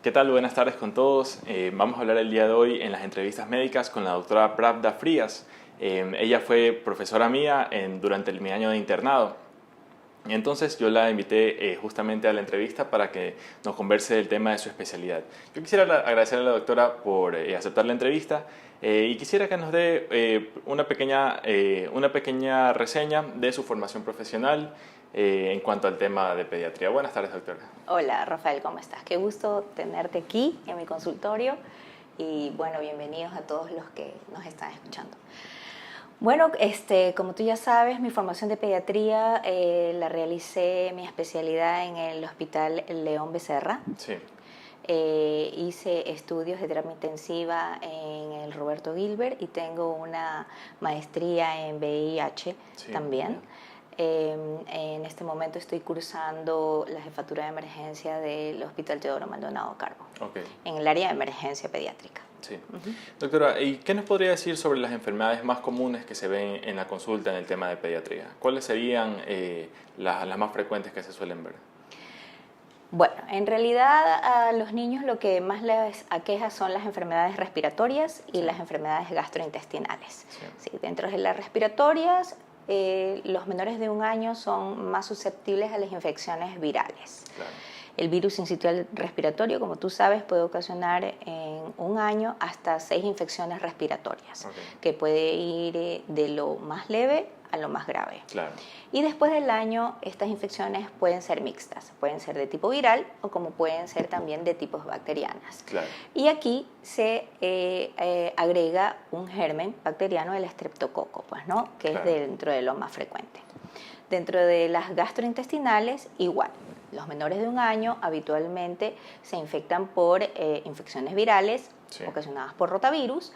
¿Qué tal? Buenas tardes con todos. Vamos a hablar el día de hoy en las entrevistas médicas con la doctora Pravda Frías. Ella fue profesora mía durante mi año de internado. Entonces yo la invité justamente a la entrevista para que nos converse del tema de su especialidad. Yo quisiera agradecerle a la doctora por aceptar la entrevista y quisiera que nos dé una pequeña reseña de su formación profesional en cuanto al tema de pediatría. Buenas tardes, doctora. Hola, Rafael, ¿cómo estás? Qué gusto tenerte aquí en mi consultorio y bueno, bienvenidos a todos los que nos están escuchando. Bueno, como tú ya sabes, mi formación de pediatría la realicé, mi especialidad en el Hospital León Becerra. Sí. Hice estudios de terapia intensiva en el Roberto Gilbert y tengo una maestría en VIH también. En este momento estoy cursando la jefatura de emergencia del Hospital Teodoro Maldonado Carbo, en el área de emergencia pediátrica. Sí. Doctora, ¿y qué nos podría decir sobre las enfermedades más comunes que se ven en la consulta en el tema de pediatría? ¿Cuáles serían las más frecuentes que se suelen ver? Bueno, en realidad a los niños lo que más les aqueja son las enfermedades respiratorias y las enfermedades gastrointestinales. Sí, dentro de las respiratorias, los menores de 1 año son más susceptibles a las infecciones virales. Claro. El virus sincitial respiratorio, como tú sabes, puede ocasionar en 1 año hasta 6 infecciones respiratorias, que puede ir de lo más leve a lo más grave. Claro. Y después del año, estas infecciones pueden ser mixtas, pueden ser de tipo viral o como pueden ser también de tipos bacterianas. Claro. Y aquí se agrega un germen bacteriano, el estreptococo, pues, ¿no? Que es dentro de lo más frecuente. Dentro de las gastrointestinales, igual. Los menores de 1 año habitualmente se infectan por infecciones virales ocasionadas por rotavirus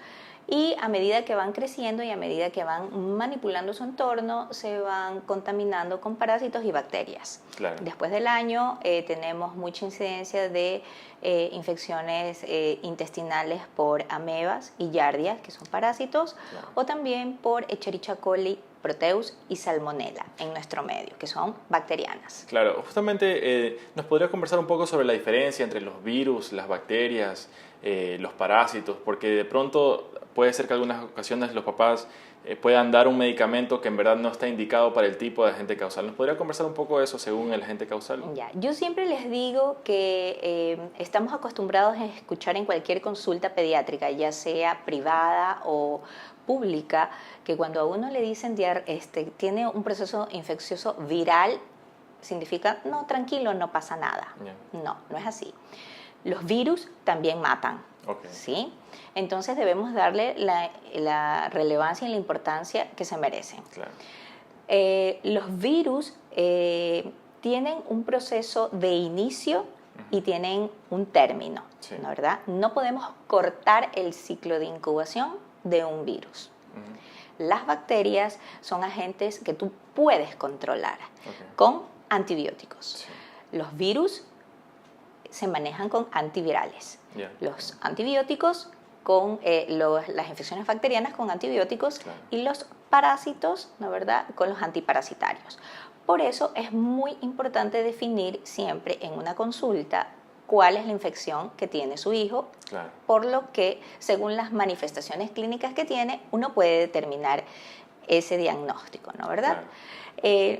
y a medida que van creciendo y a medida que van manipulando su entorno se van contaminando con parásitos y bacterias. Claro. Después del año tenemos mucha incidencia de infecciones intestinales por amebas y giardias, que son parásitos, o también por Escherichia coli, Proteus y Salmonella en nuestro medio, que son bacterianas. Claro, justamente nos podría conversar un poco sobre la diferencia entre los virus, las bacterias, los parásitos, porque de pronto puede ser que en algunas ocasiones los papás puedan dar un medicamento que en verdad no está indicado para el tipo de agente causal. ¿Nos podría conversar un poco de eso según el agente causal? Ya, yo siempre les digo que estamos acostumbrados a escuchar en cualquier consulta pediátrica, ya sea privada o pública, que cuando a uno le dicen tiene un proceso infeccioso viral, significa, no, tranquilo, no pasa nada. No, no es así. Los virus también matan, ¿sí? Entonces debemos darle la relevancia y la importancia que se merecen. Claro. Los virus tienen un proceso de inicio y tienen un término, ¿no, verdad? No podemos cortar el ciclo de incubación de un virus. Las bacterias son agentes que tú puedes controlar con antibióticos. Los virus se manejan con antivirales. Los antibióticos con las infecciones bacterianas con antibióticos y los parásitos, ¿no, verdad?, con los antiparasitarios. Por eso es muy importante definir siempre en una consulta cuál es la infección que tiene su hijo, por lo que según las manifestaciones clínicas que tiene, uno puede determinar ese diagnóstico, ¿no, verdad?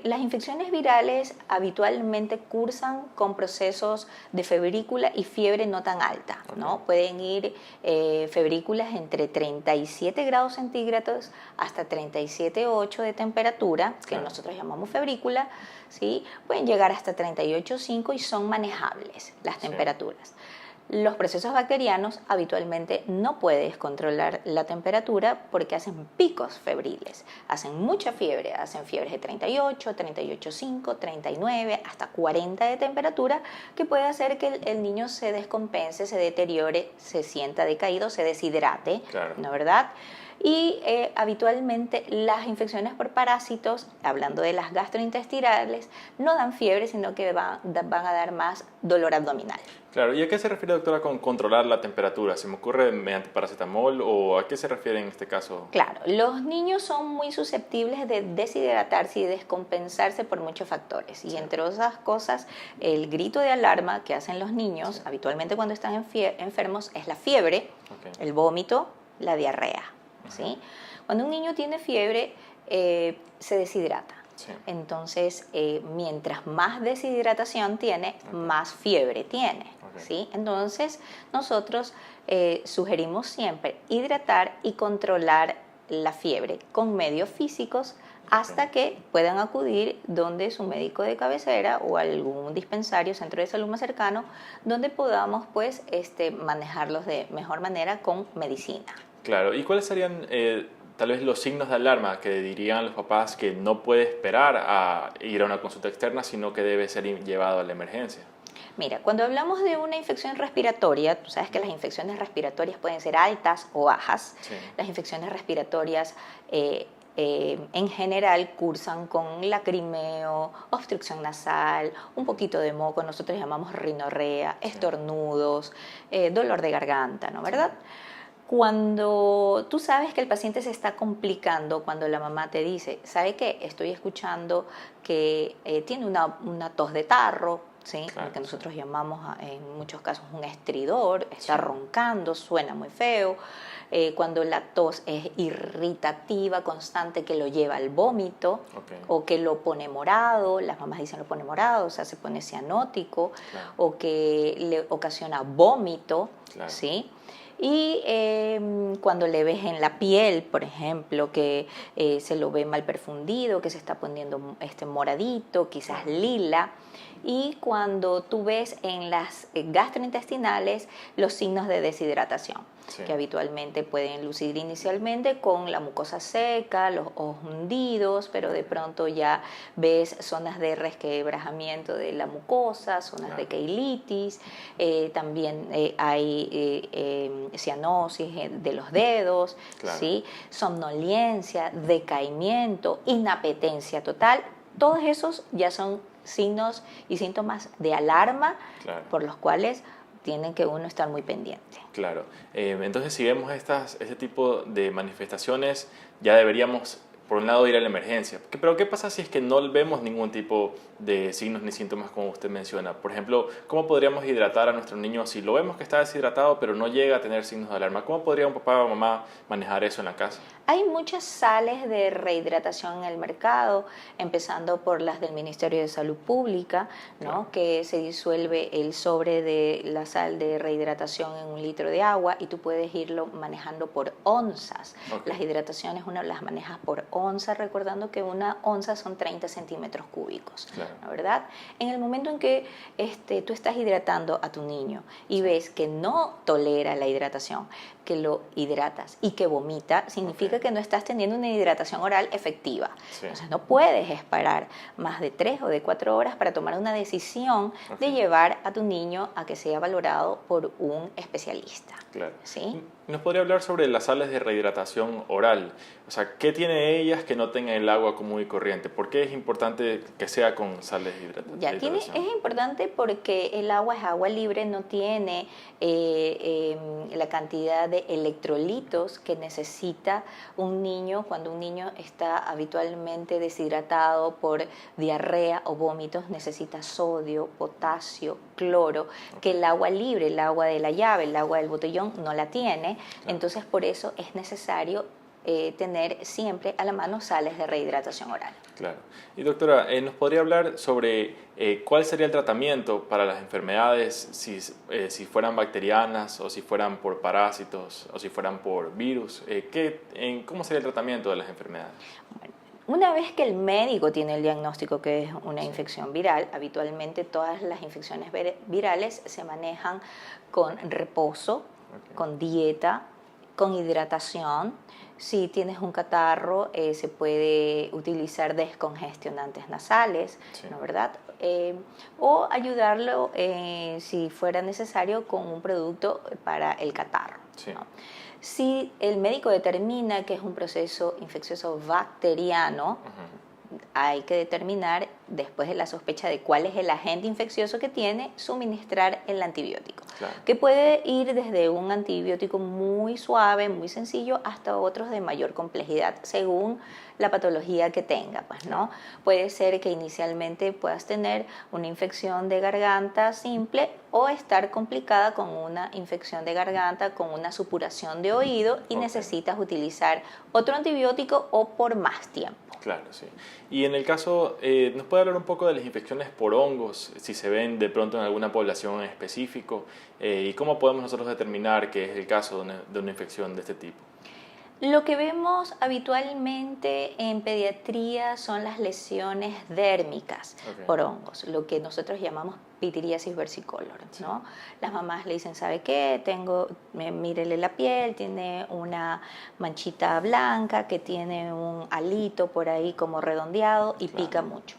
Las infecciones virales habitualmente cursan con procesos de febrícula y fiebre no tan alta, ¿no? Pueden ir febrículas entre 37 grados centígrados hasta 37,8 de temperatura, que nosotros llamamos febrícula, ¿sí? Pueden llegar hasta 38,5 y son manejables las temperaturas. Los procesos bacterianos habitualmente no puedes controlar la temperatura porque hacen picos febriles, hacen mucha fiebre, hacen fiebres de 38, 38,5, 39, hasta 40 de temperatura, que puede hacer que el niño se descompense, se deteriore, se sienta decaído, se deshidrate, ¿no, verdad? Y habitualmente las infecciones por parásitos, hablando de las gastrointestinales, no dan fiebre, sino que van a dar más dolor abdominal. Claro, ¿y a qué se refiere, doctora, con controlar la temperatura? ¿Se me ocurre mediante paracetamol o a qué se refiere en este caso? Claro, los niños son muy susceptibles de deshidratarse y descompensarse por muchos factores. Y entre otras cosas, el grito de alarma que hacen los niños, habitualmente cuando están enfermos, es la fiebre, el vómito, la diarrea. ¿Sí? Cuando un niño tiene fiebre, se deshidrata. Sí. Entonces, mientras más deshidratación tiene, más fiebre tiene. ¿Sí? Entonces, nosotros sugerimos siempre hidratar y controlar la fiebre con medios físicos hasta que puedan acudir donde su médico de cabecera o algún dispensario, centro de salud más cercano, donde podamos pues, manejarlos de mejor manera con medicina. Claro, ¿y cuáles serían tal vez los signos de alarma que dirían los papás que no puede esperar a ir a una consulta externa, sino que debe ser llevado a la emergencia? Mira, cuando hablamos de una infección respiratoria, tú sabes que las infecciones respiratorias pueden ser altas o bajas. Sí. Las infecciones respiratorias en general cursan con lacrimeo, obstrucción nasal, un poquito de moco, nosotros llamamos rinorrea, estornudos, dolor de garganta, ¿no? ¿Verdad? Cuando tú sabes que el paciente se está complicando, cuando la mamá te dice, ¿sabe qué? Estoy escuchando que tiene una tos de tarro, ¿sí? Claro, lo que nosotros llamamos en muchos casos un estridor, está roncando, suena muy feo. Cuando la tos es irritativa, constante, que lo lleva al vómito, o que lo pone morado, las mamás dicen lo pone morado, o sea, se pone cianótico, o que le ocasiona vómito, ¿sí? Y cuando le ves en la piel, por ejemplo, que se lo ve mal perfundido, que se está poniendo moradito, quizás lila. Y cuando tú ves en las gastrointestinales los signos de deshidratación, que habitualmente pueden lucir inicialmente con la mucosa seca, los ojos hundidos, pero de pronto ya ves zonas de resquebrajamiento de la mucosa, zonas de queilitis, también hay cianosis de los dedos, ¿sí? Somnolencia, decaimiento, inapetencia total. Todos esos ya son signos y síntomas de alarma por los cuales tienen que uno estar muy pendiente. Claro. Entonces, si vemos ese tipo de manifestaciones, ya deberíamos, por un lado, ir a la emergencia. Pero, ¿qué pasa si es que no vemos ningún tipo de signos ni síntomas como usted menciona? Por ejemplo, ¿cómo podríamos hidratar a nuestro niño si lo vemos que está deshidratado pero no llega a tener signos de alarma? ¿Cómo podría un papá o mamá manejar eso en la casa? Hay muchas sales de rehidratación en el mercado, empezando por las del Ministerio de Salud Pública, ¿no? Que se disuelve el sobre de la sal de rehidratación en 1 litro de agua y tú puedes irlo manejando por onzas. Las hidrataciones uno las manejas por onza, recordando que una onza son 30 centímetros cúbicos, ¿no? ¿Verdad? En el momento en que tú estás hidratando a tu niño y ves que no tolera la hidratación, que lo hidratas y que vomita, significa que no estás teniendo una hidratación oral efectiva. Entonces no puedes esperar más de 3 o de 4 horas para tomar una decisión de llevar a tu niño a que sea valorado por un especialista. Claro. ¿Sí? ¿Nos podría hablar sobre las sales de rehidratación oral? O sea, ¿qué tiene ellas que no tenga el agua común y corriente? ¿Por qué es importante que sea con sales de hidratación? Es importante porque el agua es agua libre, no tiene la cantidad de electrolitos que necesita un niño cuando un niño está habitualmente deshidratado por diarrea o vómitos. Necesita sodio, potasio, cloro, que el agua libre, el agua de la llave, el agua del botellón no la tiene. Entonces por eso es necesario tener siempre a la mano sales de rehidratación oral. Claro. Y doctora, ¿nos podría hablar sobre cuál sería el tratamiento para las enfermedades si fueran bacterianas o si fueran por parásitos o si fueran por virus? ¿Cómo sería el tratamiento de las enfermedades? Bueno, una vez que el médico tiene el diagnóstico que es una infección viral, habitualmente todas las infecciones virales se manejan con reposo, con dieta, con hidratación, Si tienes un catarro, se puede utilizar descongestionantes nasales, Sí. ¿no, verdad? O ayudarlo, si fuera necesario, con un producto para el catarro, Sí. ¿no? Si el médico determina que es un proceso infeccioso bacteriano, hay que determinar, después de la sospecha de cuál es el agente infeccioso que tiene, suministrar el antibiótico. Claro. Que puede ir desde un antibiótico muy suave, muy sencillo, hasta otros de mayor complejidad, según la patología que tenga, pues, ¿no? Puede ser que inicialmente puedas tener una infección de garganta simple o estar complicada con una infección de garganta, con una supuración de oído y necesitas utilizar otro antibiótico o por más tiempo. Claro, sí. Y en el caso, ¿nos puede hablar un poco de las infecciones por hongos, si se ven de pronto en alguna población en específico? ¿Y cómo podemos nosotros determinar que es el caso de una infección de este tipo? Lo que vemos habitualmente en pediatría son las lesiones dérmicas por hongos, lo que nosotros llamamos pityriasis versicolor, ¿no? Las mamás le dicen, ¿sabe qué? Mírele la piel, tiene una manchita blanca que tiene un alito por ahí como redondeado y pica mucho.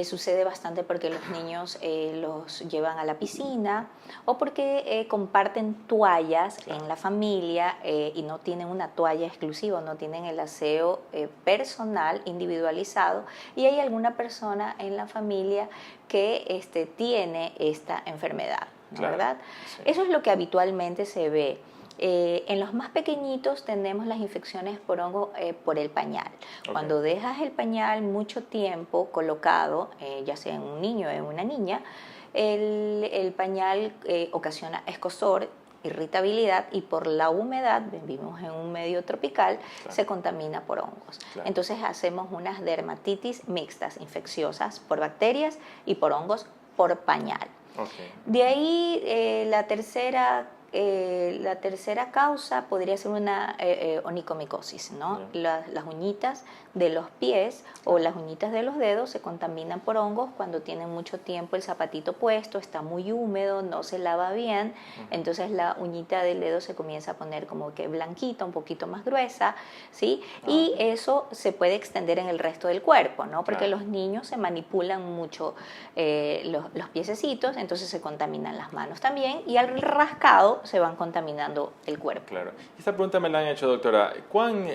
Sucede bastante porque los niños los llevan a la piscina o porque comparten toallas en la familia y no tienen una toalla exclusiva, no tienen el aseo personal individualizado y hay alguna persona en la familia que tiene esta enfermedad, ¿no? ¿Verdad? Sí. Eso es lo que habitualmente se ve. En los más pequeñitos tenemos las infecciones por hongo por el pañal. Cuando dejas el pañal mucho tiempo colocado, ya sea en un niño o en una niña, el pañal ocasiona escozor, irritabilidad y por la humedad, vivimos en un medio tropical, se contamina por hongos. Entonces hacemos unas dermatitis mixtas, infecciosas por bacterias y por hongos por pañal. De ahí la tercera causa podría ser una onicomicosis, ¿no? Las uñitas de los pies o las uñitas de los dedos se contaminan por hongos cuando tienen mucho tiempo el zapatito puesto, está muy húmedo, no se lava bien, entonces la uñita del dedo se comienza a poner como que blanquita, un poquito más gruesa, ¿sí? Y eso se puede extender en el resto del cuerpo, ¿no? Porque los niños se manipulan mucho los piececitos, entonces se contaminan las manos también y al rascado se van contaminando el cuerpo. Claro. Esta pregunta me la han hecho, doctora. ¿Cuán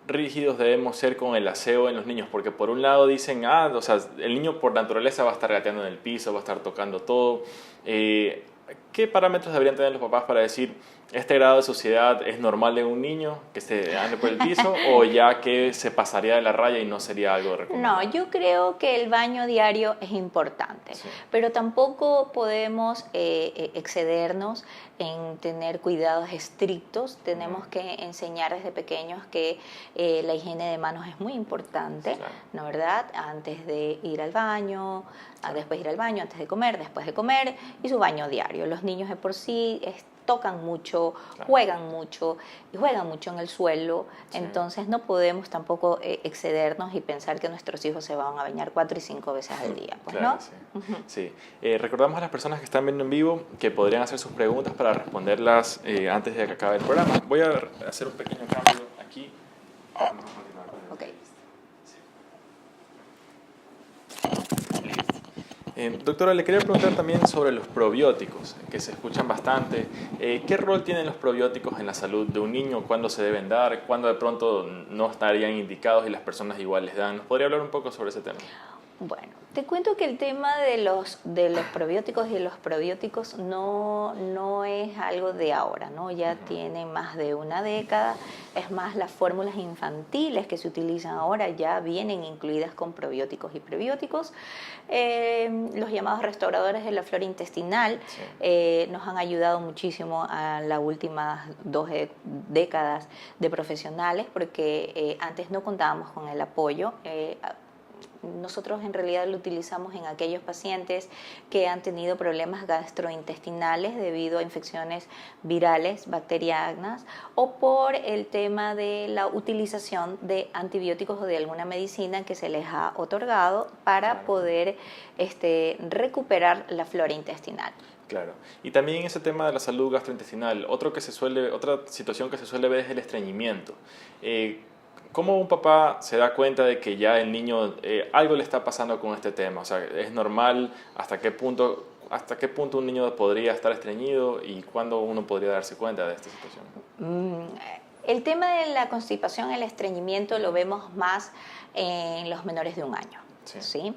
rígidos debemos ser con el aseo en los niños? Porque por un lado dicen, o sea, el niño por naturaleza va a estar gateando en el piso, va a estar tocando todo. ¿Qué parámetros deberían tener los papás para decir, este grado de suciedad es normal en un niño que se ande por el piso o ya que se pasaría de la raya y no sería algo recomendable? No, yo creo que el baño diario es importante, pero tampoco podemos excedernos en tener cuidados estrictos. Tenemos que enseñar desde pequeños que la higiene de manos es muy importante, ¿no, verdad? Antes de ir al baño, después de ir al baño, antes de comer, después de comer y su baño diario. Los niños de por sí tocan mucho, juegan mucho y juegan mucho en el suelo, entonces no podemos tampoco excedernos y pensar que nuestros hijos se van a bañar 4 y 5 veces al día, pues, ¿no? Sí. Recordamos a las personas que están viendo en vivo que podrían hacer sus preguntas para responderlas antes de que acabe el programa. Voy a hacer un pequeño cambio aquí. Vamos a continuar con el doctora, le quería preguntar también sobre los probióticos, que se escuchan bastante. ¿Qué rol tienen los probióticos en la salud de un niño? ¿Cuándo se deben dar? ¿Cuándo de pronto no estarían indicados y las personas igual les dan? ¿Nos podría hablar un poco sobre ese tema? Bueno, te cuento que el tema de los probióticos y los probióticos no es algo de ahora, ¿no? Ya tiene más de una década. Es más, las fórmulas infantiles que se utilizan ahora ya vienen incluidas con probióticos y prebióticos. Los llamados restauradores de la flora intestinal nos han ayudado muchísimo a las últimas 2 décadas de profesionales porque antes no contábamos con el apoyo. Nosotros en realidad lo utilizamos en aquellos pacientes que han tenido problemas gastrointestinales debido a infecciones virales, bacterianas, o por el tema de la utilización de antibióticos o de alguna medicina que se les ha otorgado para poder recuperar la flora intestinal. Claro. Y también ese tema de la salud gastrointestinal, otra situación que se suele ver es el estreñimiento. ¿Cómo un papá se da cuenta de que ya el niño, algo le está pasando con este tema? O sea, ¿es normal? ¿Hasta qué punto un niño podría estar estreñido y cuándo uno podría darse cuenta de esta situación? El tema de la constipación, el estreñimiento, lo vemos más en los menores de 1 año. ¿Sí?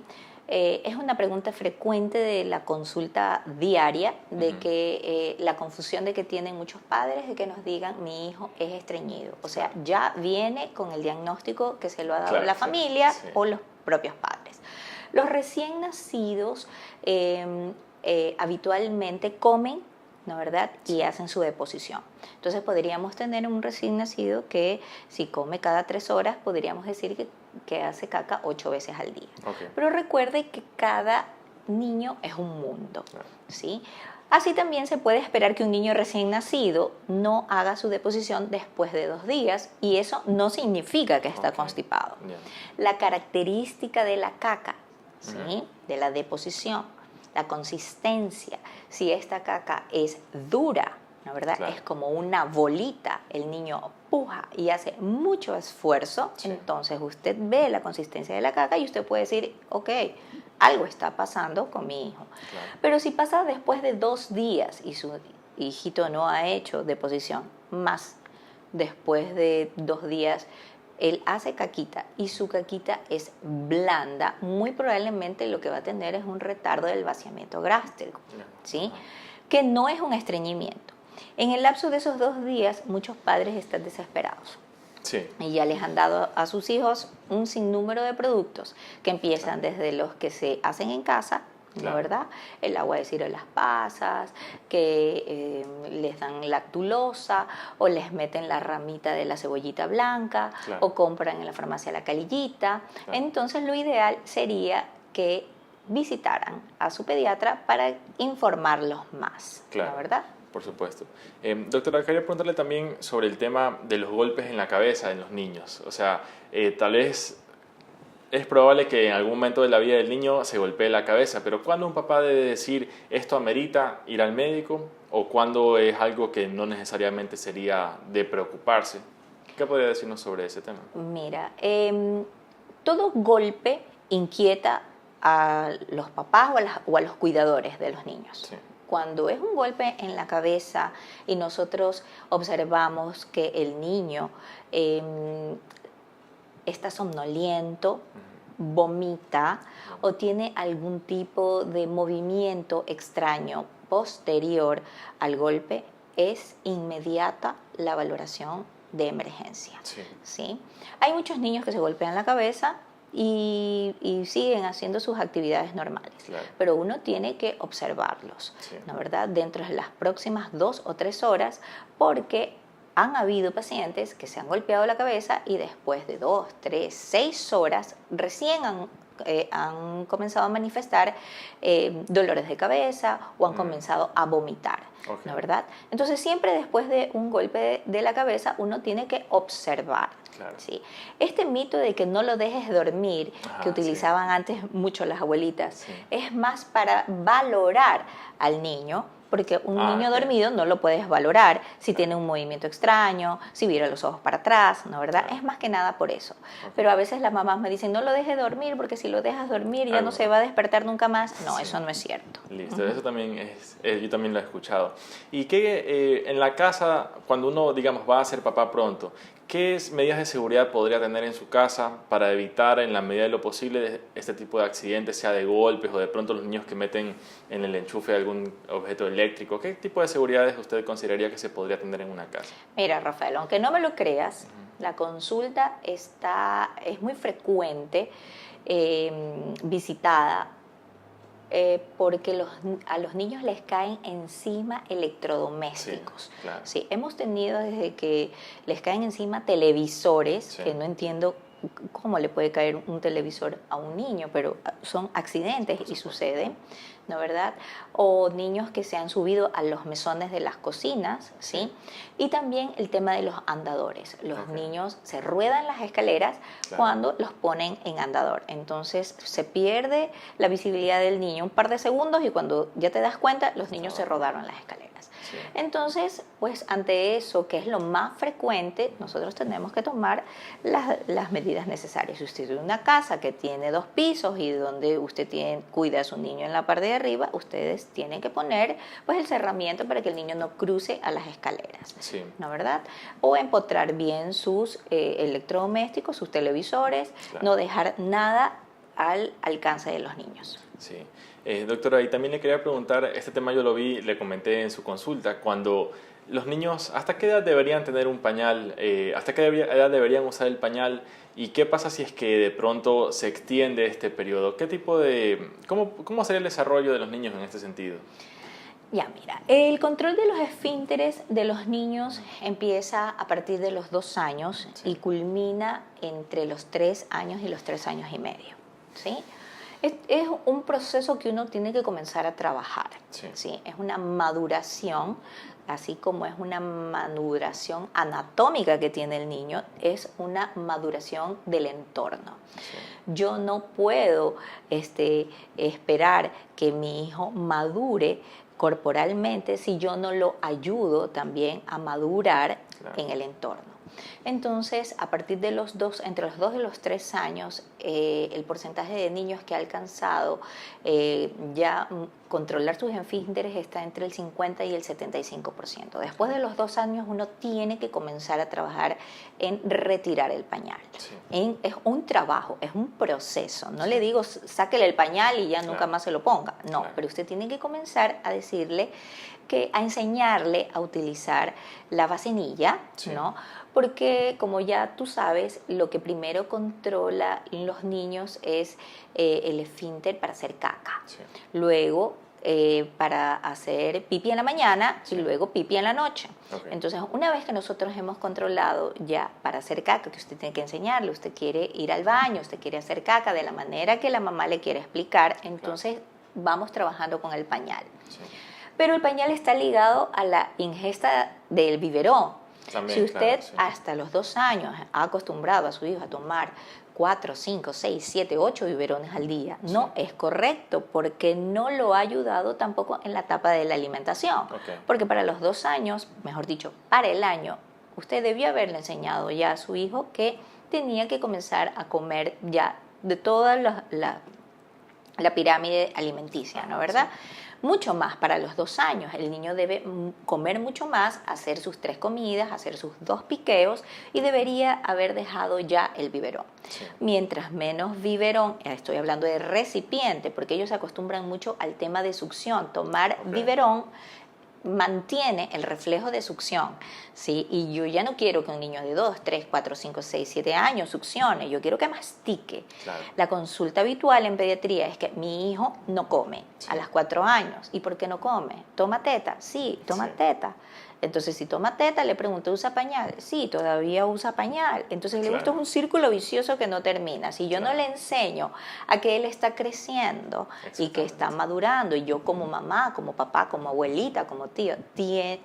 Es una pregunta frecuente de la consulta diaria, de que la confusión de que tienen muchos padres de que nos digan mi hijo es estreñido. O sea, ya viene con el diagnóstico que se lo ha dado la familia o los propios padres. Los recién nacidos habitualmente comen, ¿no verdad? Y hacen su deposición. Entonces podríamos tener un recién nacido que si come cada 3 horas, podríamos decir que hace caca 8 veces al día. Okay. Pero recuerde que cada niño es un mundo, ¿sí? Así también se puede esperar que un niño recién nacido no haga su deposición después de 2 días y eso no significa que está constipado. La característica de la caca, ¿sí? De la deposición, la consistencia, si esta caca es dura, ¿no verdad? Es como una bolita, el niño puja y hace mucho esfuerzo, entonces usted ve la consistencia de la caca y usted puede decir, ok, algo está pasando con mi hijo. Pero si pasa después de 2 días y su hijito no ha hecho deposición, más después de 2 días él hace caquita y su caquita es blanda, muy probablemente lo que va a tener es un retardo del vaciamiento gástrico, ¿sí? Que no es un estreñimiento. En el lapso de esos 2 días, muchos padres están desesperados. Y ya les han dado a sus hijos un sinnúmero de productos que empiezan desde los que se hacen en casa, ¿no verdad? El agua de ciruelas pasas, que les dan lactulosa o les meten la ramita de la cebollita blanca o compran en la farmacia la calillita. Entonces lo ideal sería que visitaran a su pediatra para informarlos más, ¿no verdad? Por supuesto. Doctora, quería preguntarle también sobre el tema de los golpes en la cabeza en los niños. O sea, tal vez es probable que en algún momento de la vida del niño se golpee la cabeza, pero ¿cuándo un papá debe decir esto amerita ir al médico? ¿O cuándo es algo que no necesariamente sería de preocuparse? ¿Qué podría decirnos sobre ese tema? Mira, todo golpe inquieta a los papás o a los cuidadores de los niños. Cuando es un golpe en la cabeza y nosotros observamos que el niño está somnoliento, vomita o tiene algún tipo de movimiento extraño posterior al golpe, es inmediata la valoración de emergencia. ¿Sí? Hay muchos niños que se golpean la cabeza y siguen haciendo sus actividades normales, pero uno tiene que observarlos, ¿no verdad? Dentro de las próximas 2 o 3 horas, porque han habido pacientes que se han golpeado la cabeza y después de 2, 3, 6 horas recién han comenzado a manifestar dolores de cabeza o han comenzado a vomitar, ¿no verdad? Entonces siempre después de un golpe de la cabeza uno tiene que observar. ¿Sí? Este mito de que no lo dejes dormir, que utilizaban antes mucho las abuelitas, es más para valorar al niño, porque un niño dormido no lo puedes valorar si tiene un movimiento extraño, si vira los ojos para atrás, ¿no verdad? Es más que nada por eso. Pero a veces las mamás me dicen, no lo dejes dormir porque si lo dejas dormir ya no se va a despertar nunca más. No, eso no es cierto. Listo, eso también yo también lo he escuchado. Y que en la casa, cuando uno, digamos, va a ser papá pronto, ¿qué medidas de seguridad podría tener en su casa para evitar en la medida de lo posible este tipo de accidentes, sea de golpes o de pronto los niños que meten en el enchufe de algún objeto eléctrico? ¿Qué tipo de seguridades usted consideraría que se podría tener en una casa? Mira, Rafael, aunque no me lo creas, la consulta es muy frecuente visitada porque a los niños les caen encima electrodomésticos. Sí, hemos tenido desde que les caen encima televisores, que no entiendo cómo le puede caer un televisor a un niño, pero son accidentes y suceden, ¿no verdad? O niños que se han subido a los mesones de las cocinas, ¿sí? Y también el tema de los andadores. Los niños se ruedan las escaleras cuando los ponen en andador. Entonces se pierde la visibilidad del niño un par de segundos y cuando ya te das cuenta, los niños se rodaron las escaleras. Sí. Entonces, pues ante eso, que es lo más frecuente, nosotros tenemos que tomar las medidas necesarias. Si usted tiene una casa que tiene 2 pisos y donde usted cuida a su niño en la parte de arriba, ustedes tienen que poner pues el cerramiento para que el niño no cruce a las escaleras, sí. ¿No verdad? O empotrar bien sus electrodomésticos, sus televisores, no dejar nada al alcance de los niños. Sí. Doctora, y también le quería preguntar, este tema yo lo vi, le comenté en su consulta, cuando los niños, ¿hasta qué edad deberían tener un pañal? ¿Hasta qué edad deberían usar el pañal? ¿Y qué pasa si es que de pronto se extiende este periodo? ¿Qué tipo de, cómo sería el desarrollo de los niños en este sentido? Ya, mira, el control de los esfínteres de los niños empieza a partir de los 2 años sí. Y culmina entre los 3 años y los 3 años y medio, ¿sí? Es un proceso que uno tiene que comenzar a trabajar, sí. ¿Sí? Es una maduración, así como es una maduración anatómica que tiene el niño, es una maduración del entorno. Sí. Yo no puedo esperar que mi hijo madure corporalmente si yo no lo ayudo también a madurar claro. En el entorno. Entonces, a partir de entre los 2 y los 3 años, el porcentaje de niños que ha alcanzado ya controlar sus esfínteres está entre el 50 y el 75%. Después de los 2 años, uno tiene que comenzar a trabajar en retirar el pañal. Sí. Es un trabajo, es un proceso. No sí. Le digo, sáquele el pañal y ya claro. Nunca más se lo ponga. No, claro. Pero usted tiene que comenzar a decirle a enseñarle a utilizar la vacinilla, sí. ¿No? Porque, como ya tú sabes, lo que primero controla en los niños es el esfínter para hacer caca. Sí. Luego, para hacer pipí en la mañana sí. Y luego pipí en la noche. Okay. Entonces, una vez que nosotros hemos controlado ya para hacer caca, que usted tiene que enseñarle, usted quiere ir al baño, usted quiere hacer caca de la manera que la mamá le quiere explicar, entonces claro. Vamos trabajando con el pañal. Sí. Pero el pañal está ligado a la ingesta del biberón. También, si usted claro, sí. Hasta los 2 años ha acostumbrado a su hijo a tomar 4, 5, 6, 7, 8 biberones al día, sí. No es correcto porque no lo ha ayudado tampoco en la etapa de la alimentación. Okay. Porque para los 2 años, mejor dicho, para el año, usted debió haberle enseñado ya a su hijo que tenía que comenzar a comer ya de toda la pirámide alimenticia, ¿no verdad? Sí. Mucho más para los 2 años. El niño debe comer mucho más, hacer sus 3 comidas, hacer sus 2 piqueos y debería haber dejado ya el biberón. Sí. Mientras menos biberón, estoy hablando de recipiente, porque ellos se acostumbran mucho al tema de succión. Tomar okay. Biberón mantiene el reflejo de succión, ¿sí? Y yo ya no quiero que un niño de 2, 3, 4, 5, 6, 7 años succione, yo quiero que mastique. Claro. La consulta habitual en pediatría es que mi hijo no come sí. A los 4 años. ¿Y por qué no come? ¿Toma teta? Sí, toma sí. Teta. Entonces, si toma teta, le pregunto, ¿usa pañal? Sí, todavía usa pañal. Entonces, claro. Esto es un círculo vicioso que no termina. Si yo claro. No le enseño a que él está creciendo y que está madurando, y yo como mamá, como papá, como abuelita, como tío,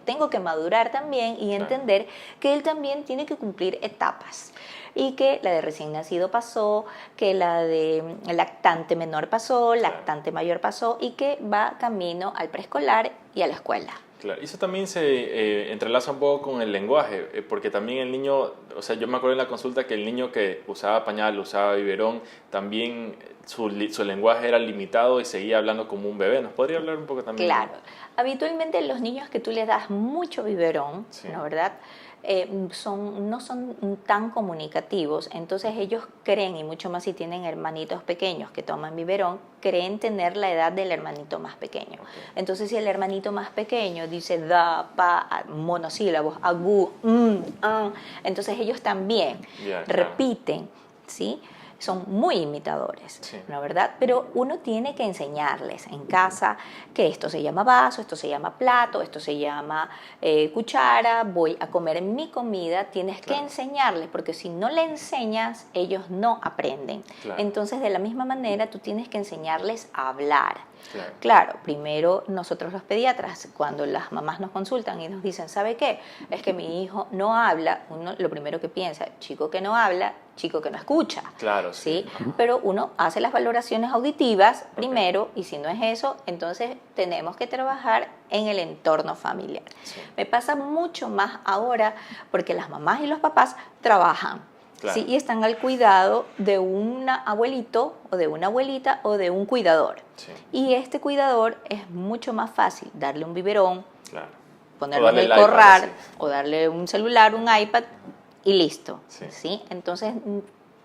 tengo que madurar también y claro. Entender que él también tiene que cumplir etapas. Y que la de recién nacido pasó, que la de lactante menor pasó, lactante mayor pasó, y que va camino al preescolar y a la escuela. Claro, eso también se entrelaza un poco con el lenguaje, porque también el niño, o sea, yo me acuerdo en la consulta que el niño que usaba pañal, usaba biberón, también su lenguaje era limitado y seguía hablando como un bebé. ¿Nos podría hablar un poco también? Claro, habitualmente los niños que tú les das mucho biberón, sí. ¿No verdad?, no son tan comunicativos, entonces ellos creen, y mucho más si tienen hermanitos pequeños que toman biberón, creen tener la edad del hermanito más pequeño. Okay. Entonces si el hermanito más pequeño dice da, pa, monosílabos, agú, entonces ellos también repiten, ¿sí? son muy imitadores, Sí. ¿no, verdad? Pero uno tiene que enseñarles en casa que esto se llama vaso, esto se llama plato, esto se llama cuchara, voy a comer mi comida, tienes que enseñarles, porque si no le enseñas, ellos no aprenden. Claro. Entonces, de la misma manera, tú tienes que enseñarles a hablar. Claro. Claro, primero nosotros los pediatras, cuando las mamás nos consultan y nos dicen, ¿sabe qué? Es que mi hijo no habla, uno lo primero que piensa, chico que no habla, chico que no escucha. Claro, ¿sí? Pero uno hace las valoraciones auditivas primero, y si no es eso, entonces tenemos que trabajar en el entorno familiar. Sí. Me pasa mucho más ahora porque las mamás y los papás trabajan. Claro. ¿sí? Y están al cuidado de un abuelito o de una abuelita o de un cuidador. Sí. Y este cuidador es mucho más fácil darle un biberón, Claro. ponerlo en el iPad, corral, sí. o darle un celular, un iPad y listo. Sí. ¿sí? Entonces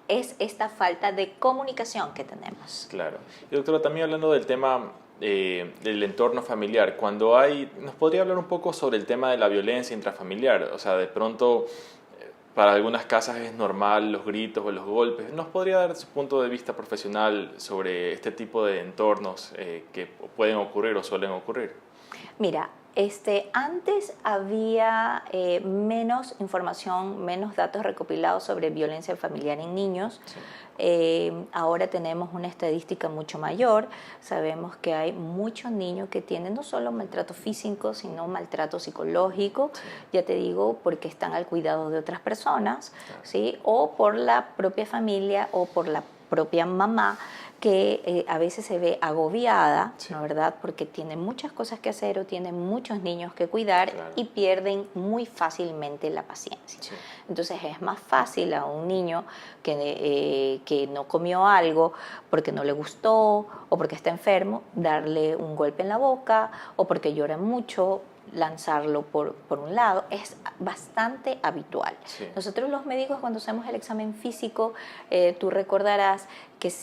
es esta falta de comunicación que tenemos. Claro. Y doctora, también hablando del tema del entorno familiar, cuando hay, ¿nos podría hablar un poco sobre el tema de la violencia intrafamiliar? O sea, de pronto, para algunas casas es normal los gritos o los golpes. ¿Nos podría dar su punto de vista profesional sobre este tipo de entornos que pueden ocurrir o suelen ocurrir? Mira, antes había menos información, menos datos recopilados sobre violencia familiar en niños. Sí. Ahora tenemos una estadística mucho mayor. Sabemos que hay muchos niños que tienen no solo maltrato físico, sino maltrato psicológico. Sí. Ya te digo, porque están al cuidado de otras personas, Claro. ¿sí? O por la propia familia o por la propia mamá, que a veces se ve agobiada, Sí. ¿no, verdad? Porque tiene muchas cosas que hacer o tiene muchos niños que cuidar. Claro. Y pierden muy fácilmente la paciencia. Sí. Entonces es más fácil a un niño que no comió algo porque no le gustó o porque está enfermo, darle un golpe en la boca, o porque llora mucho, lanzarlo por un lado. Es bastante habitual. Sí. Nosotros los médicos, cuando hacemos el examen físico, tú recordarás que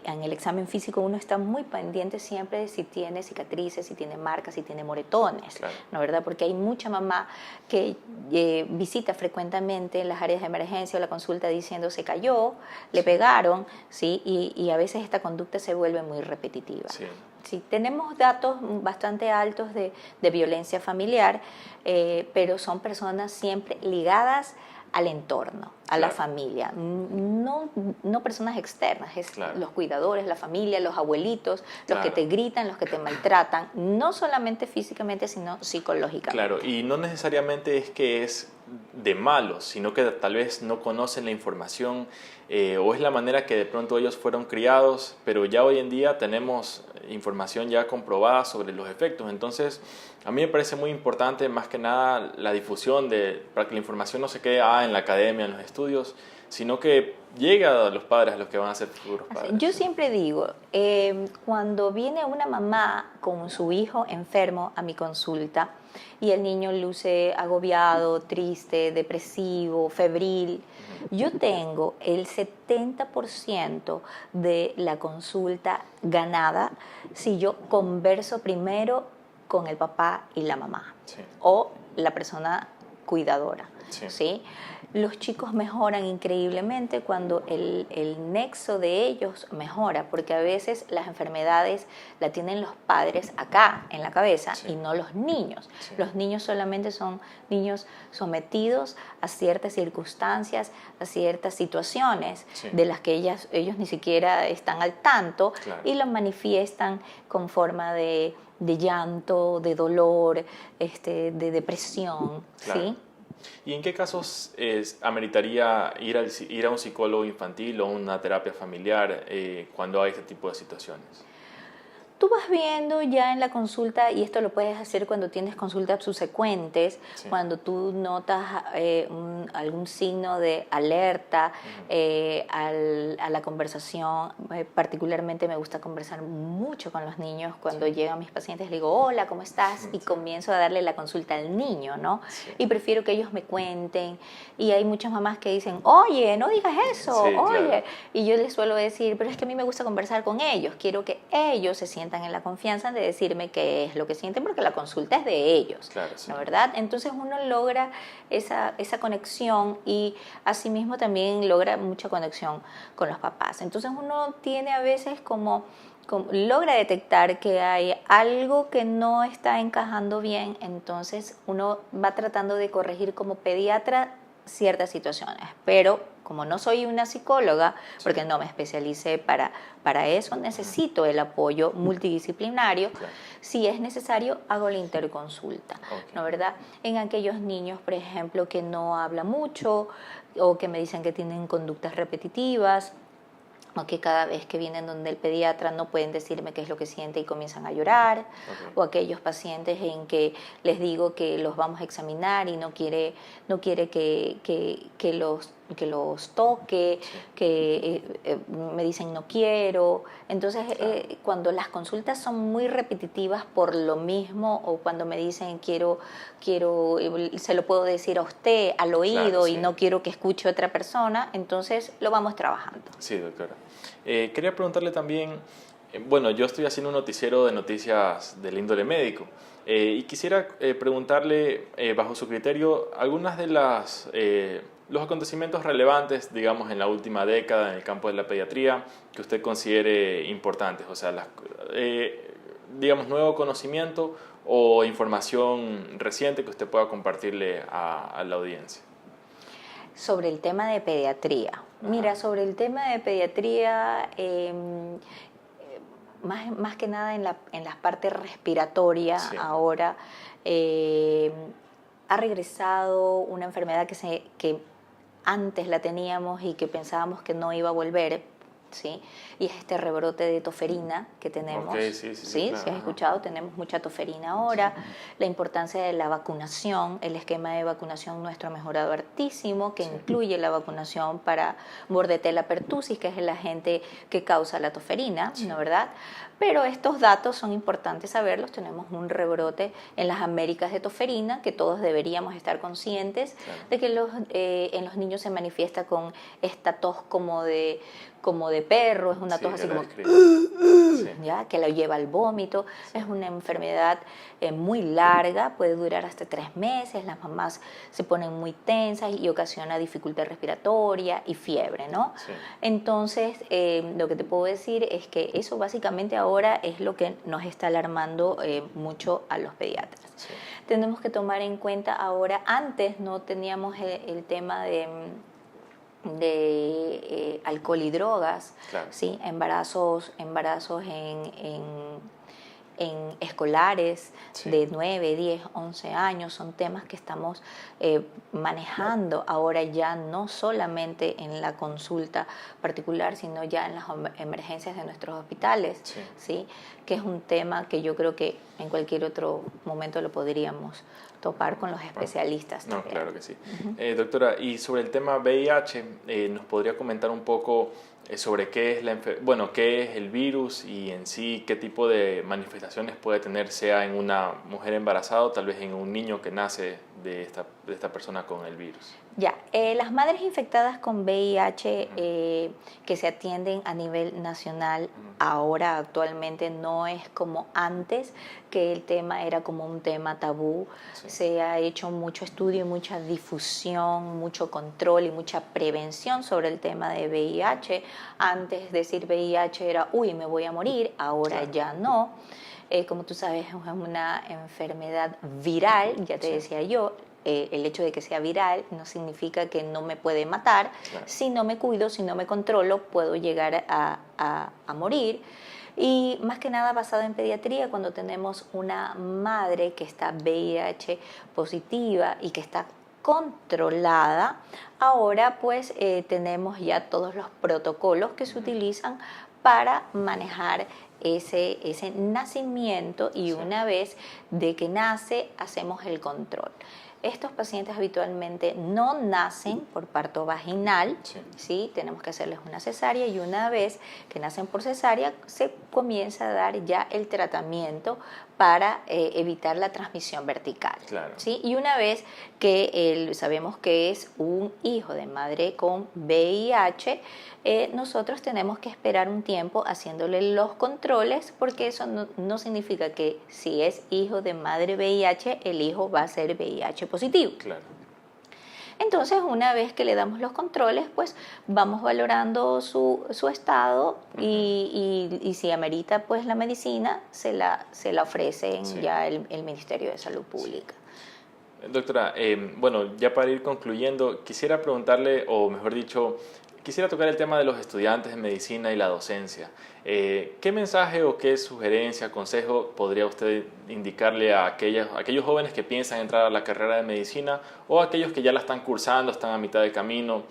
en el examen físico uno está muy pendiente siempre de si tiene cicatrices, si tiene marcas, si tiene moretones, Claro. ¿no, verdad? Porque hay mucha mamá que visita frecuentemente en las áreas de emergencia o la consulta diciendo se cayó, le pegaron, ¿sí? Y a veces esta conducta se vuelve muy repetitiva. Sí. Sí, tenemos datos bastante altos de violencia familiar, pero son personas siempre ligadas al entorno, a la familia, no personas externas, es los cuidadores, la familia, los abuelitos, los que te gritan, los que te maltratan, no solamente físicamente, sino psicológicamente. Claro, y no necesariamente es que es de malos, sino que tal vez no conocen la información o es la manera que de pronto ellos fueron criados, pero ya hoy en día tenemos información ya comprobada sobre los efectos. Entonces, a mí me parece muy importante más que nada la difusión para que la información no se quede en la academia, en los estudios, sino que llegue a los padres, a los que van a ser futuros padres. Yo siempre digo, cuando viene una mamá con su hijo enfermo a mi consulta y el niño luce agobiado, triste, depresivo, febril, yo tengo el 70% de la consulta ganada si yo converso primero con el papá y la mamá, sí, o la persona cuidadora. Sí. ¿Sí? Los chicos mejoran increíblemente cuando el nexo de ellos mejora, porque a veces las enfermedades la tienen los padres acá en la cabeza, sí, y no los niños. Sí. Los niños solamente son niños sometidos a ciertas circunstancias, a ciertas situaciones, sí, de las que ellos ni siquiera están al tanto, claro, y lo manifiestan con forma de llanto, de dolor, de depresión, claro. ¿sí? ¿Y en qué casos ameritaría ir a un psicólogo infantil o una terapia familiar cuando hay este tipo de situaciones? Tú vas viendo ya en la consulta, y esto lo puedes hacer cuando tienes consultas subsecuentes, sí, cuando tú notas algún signo de alerta a la conversación. Particularmente me gusta conversar mucho con los niños. Cuando llegan mis pacientes, les digo, hola, ¿cómo estás? Y comienzo a darle la consulta al niño, ¿no? Sí. Y prefiero que ellos me cuenten. Y hay muchas mamás que dicen, oye, no digas eso, Sí, oye. claro. Y yo les suelo decir, pero es que a mí me gusta conversar con ellos. Quiero que ellos se sientan sientan en la confianza de decirme qué es lo que sienten, porque la consulta es de ellos, claro, sí. ¿no, verdad? Entonces uno logra esa conexión y asimismo también logra mucha conexión con los papás. Entonces uno tiene a veces como logra detectar que hay algo que no está encajando bien, entonces uno va tratando de corregir como pediatra ciertas situaciones, pero como no soy una psicóloga, porque no me especialicé para eso, necesito el apoyo multidisciplinario. Claro. Si es necesario, hago la interconsulta, ¿no, verdad? En aquellos niños, por ejemplo, que no hablan mucho o que me dicen que tienen conductas repetitivas, o que cada vez que vienen donde el pediatra no pueden decirme qué es lo que siente y comienzan a llorar, o aquellos pacientes en que les digo que los vamos a examinar y no quiere que los toque, que me dicen no quiero. Entonces, cuando las consultas son muy repetitivas por lo mismo, o cuando me dicen quiero se lo puedo decir a usted al oído y no quiero que escuche otra persona, entonces lo vamos trabajando. Sí, doctora. Quería preguntarle también, bueno, yo estoy haciendo un noticiero de noticias del índole médico y quisiera preguntarle, bajo su criterio, algunas de los acontecimientos relevantes, digamos, en la última década en el campo de la pediatría que usted considere importantes, o sea, digamos, nuevo conocimiento o información reciente que usted pueda compartirle a la audiencia. Sobre el tema de pediatría. Mira, sobre el tema de pediatría, más que nada en la parte respiratoria, ahora ha regresado una enfermedad que antes la teníamos y que pensábamos que no iba a volver, ¿sí? Y es este rebrote de toferina que tenemos. Sí, claro. Si has escuchado, tenemos mucha toferina ahora. La importancia de la vacunación, el esquema de vacunación nuestro ha mejorado hartísimo, que incluye la vacunación para Bordetella pertussis, que es el agente que causa la toferina, ¿no, verdad? Pero estos datos son importantes saberlos. Tenemos un rebrote en las Américas de toferina, que todos deberíamos estar conscientes de que en los niños se manifiesta con esta tos como de perro, es una tos así como ¿ya? Que lo lleva al vómito. Es una enfermedad muy larga, puede durar hasta 3 meses, las mamás se ponen muy tensas y ocasiona dificultad respiratoria y fiebre, ¿no? Entonces, lo que te puedo decir es que eso básicamente ahora es lo que nos está alarmando mucho a los pediatras. Tenemos que tomar en cuenta ahora, antes no teníamos el tema de alcohol y drogas, ¿sí? Embarazos en escolares de 9, 10, 11 años, son temas que estamos manejando ahora ya no solamente en la consulta particular, sino ya en las emergencias de nuestros hospitales, ¿sí? Que es un tema que yo creo que en cualquier otro momento lo podríamos topar con los especialistas. No, claro que sí. Doctora, y sobre el tema VIH, ¿nos podría comentar un poco sobre qué es qué es el virus y en sí qué tipo de manifestaciones puede tener, sea en una mujer embarazada o tal vez en un niño que nace de esta persona con el virus? Ya, las madres infectadas con VIH que se atienden a nivel nacional ahora actualmente no es como antes, que el tema era como un tema tabú. Se ha hecho mucho estudio y mucha difusión, mucho control y mucha prevención sobre el tema de VIH. Antes decir VIH era, uy, me voy a morir, ahora ya no. Como tú sabes, es una enfermedad viral, ya te decía yo. El hecho de que sea viral no significa que no me puede matar. Si no me cuido, si no me controlo, puedo llegar a morir. Y más que nada basado en pediatría, cuando tenemos una madre que está VIH positiva y que está controlada, ahora pues tenemos ya todos los protocolos que se utilizan para manejar ese nacimiento y una vez de que nace hacemos el control. Estos pacientes habitualmente no nacen por parto vaginal, ¿sí? Tenemos que hacerles una cesárea y una vez que nacen por cesárea se comienza a dar ya el tratamiento para evitar la transmisión vertical. Claro. ¿Sí? Y una vez que sabemos que es un hijo de madre con VIH, nosotros tenemos que esperar un tiempo haciéndole los controles, porque eso no significa que si es hijo de madre VIH, el hijo va a ser VIH positivo. Claro. Entonces, una vez que le damos los controles, pues vamos valorando su estado y si amerita pues la medicina, se la ofrecen ya el Ministerio de Salud Pública. Sí. Doctora, bueno, ya para ir concluyendo, quisiera preguntarle, o mejor dicho, quisiera tocar el tema de los estudiantes de medicina y la docencia. ¿Qué mensaje o qué sugerencia, consejo podría usted indicarle a aquellos jóvenes que piensan entrar a la carrera de medicina o a aquellos que ya la están cursando, están a mitad de camino?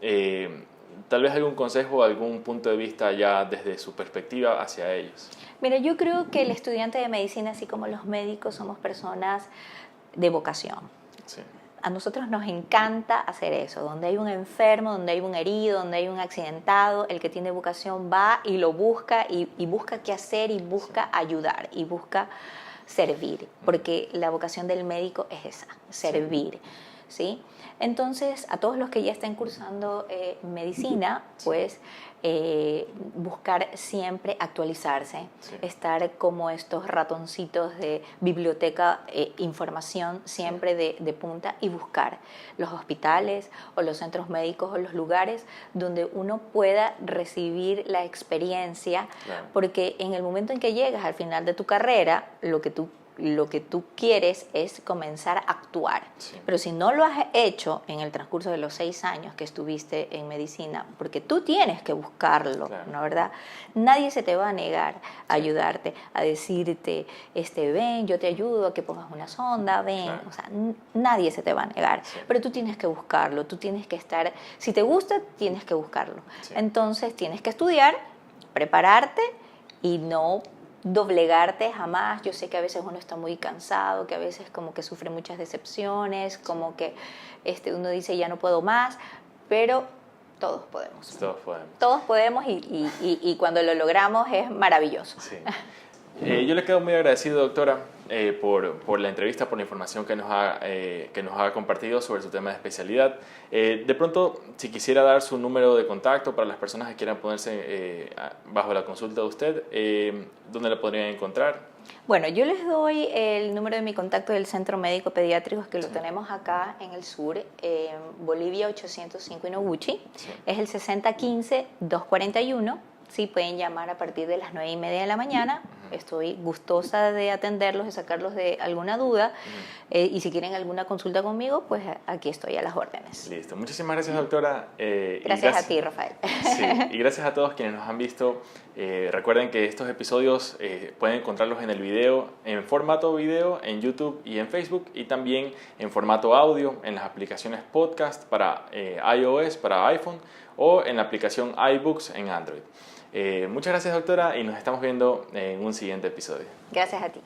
Tal vez algún consejo o algún punto de vista ya desde su perspectiva hacia ellos. Mira, yo creo que el estudiante de medicina, así como los médicos, somos personas de vocación. Sí. A nosotros nos encanta hacer eso, donde hay un enfermo, donde hay un herido, donde hay un accidentado, el que tiene vocación va y lo busca y busca qué hacer y busca ayudar y busca servir, porque la vocación del médico es esa, servir, ¿sí? Entonces, a todos los que ya estén cursando medicina, pues buscar siempre actualizarse, estar como estos ratoncitos de biblioteca, información siempre de punta y buscar los hospitales o los centros médicos o los lugares donde uno pueda recibir la experiencia, porque en el momento en que llegas al final de tu carrera, lo que tú quieres es comenzar a actuar. Sí. Pero si no lo has hecho en el transcurso de los 6 años que estuviste en medicina, porque tú tienes que buscarlo, ¿no, verdad? Nadie se te va a negar a ayudarte, a decirte, ven, yo te ayudo a que pongas una sonda, ven. O sea, nadie se te va a negar. Sí. Pero tú tienes que buscarlo, tú tienes que estar, si te gusta, tienes que buscarlo. Sí. Entonces tienes que estudiar, prepararte y no doblegarte jamás. Yo sé que a veces uno está muy cansado, que a veces como que sufre muchas decepciones, como que uno dice ya no puedo más, pero todos podemos. Todos podemos. Todos podemos y cuando lo logramos es maravilloso. Sí. Yo le quedo muy agradecido, doctora, por la entrevista, por la información que nos ha compartido sobre su tema de especialidad. De pronto, si quisiera dar su número de contacto para las personas que quieran ponerse bajo la consulta de usted, ¿dónde la podrían encontrar? Bueno, yo les doy el número de mi contacto del Centro Médico Pediátrico, que lo tenemos acá en el sur, Bolivia 805 Inoguchi. Sí. Es el 6015-241. Sí, pueden llamar a partir de las 9:30 de la mañana. Estoy gustosa de atenderlos, de sacarlos de alguna duda. Y si quieren alguna consulta conmigo, pues aquí estoy a las órdenes. Listo. Muchísimas gracias, doctora. Gracias a ti, Rafael. Sí, y gracias a todos quienes nos han visto. Recuerden que estos episodios pueden encontrarlos en el video, en formato video, en YouTube y en Facebook, y también en formato audio en las aplicaciones podcast para iOS, para iPhone, o en la aplicación iBooks en Android. Muchas gracias, doctora, y nos estamos viendo en un siguiente episodio. Gracias a ti.